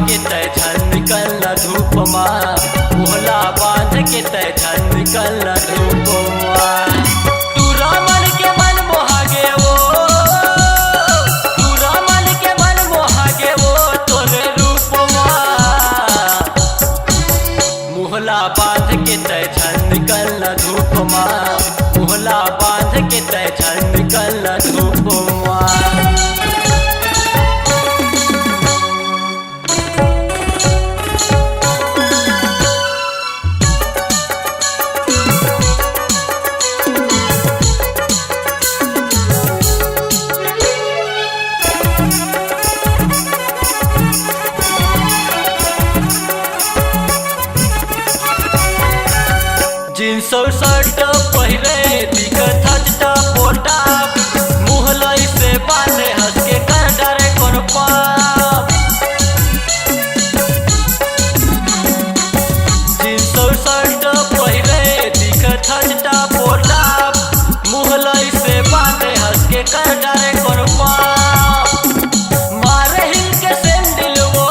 के तय झन निकल धूप माँ, मोहला बांध के तय झन निकल धूप माँ। तू रामन के मन मोहागे वो, तू रामन के मन मोहागे वो तोरे रूप माँ, मोहला बांध के तय झन निकल धूप माँ, मोहला बांध के तय झन निकल धूप माँ। जींस और शर्ट पहिरे दिखत हजटा पोटा, मुहलई से बांधे हंस के कर डरे कोन पाप। जींस और शर्ट पहिरे दिखत हजटा पोटा, मुहलई से बांधे हंस के कर डरे कोन पाप। मारे हिल के सैंडल वो,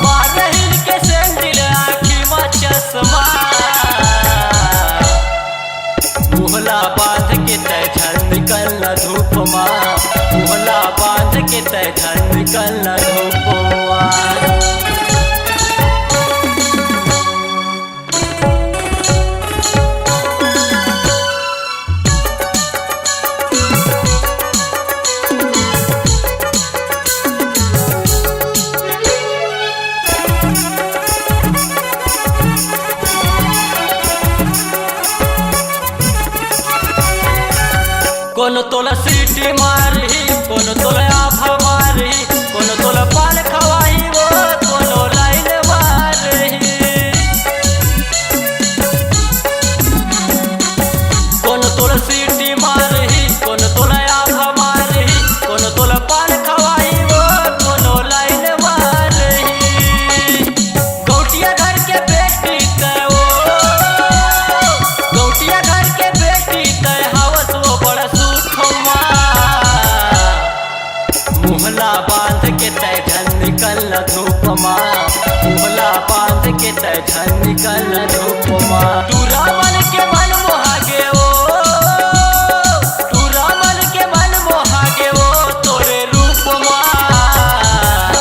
मारे हिल के सैंडल आँखी में चश्मा, मोहला बांध के तय झन निकल धूप माँ, मोहला बांध के तय झन निकल धूप माँ। कोनो तोला सीटी मारी, कोनो तोला आभा मारी, कोनो तोला पान खवाई वो, कोनो लाइन मारी। कोनो तोला सीटी मारी, कोनो तोला आभा मारी, कोनो तोला पान खवाई वो, कोनो लाइन मारी। गौटिया घर के बेटी तय वो, गौटिया घर के बेटी तय हवस वो बड़ा मोहला बांध के तय झन निकल धूप माँ, मोहला बांध के तय झन निकल धूप माँ। तू रामन के मन मोहागे वो, तू रामन के मन मोहागे वो तोरे रूप माँ,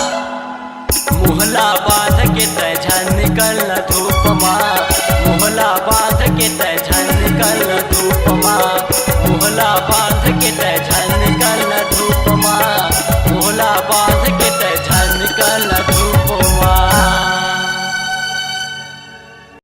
मोहला बांध के तय झन निकल धूप माँ, मोहला बांध के तय झन निकल धूप माँ, मोहला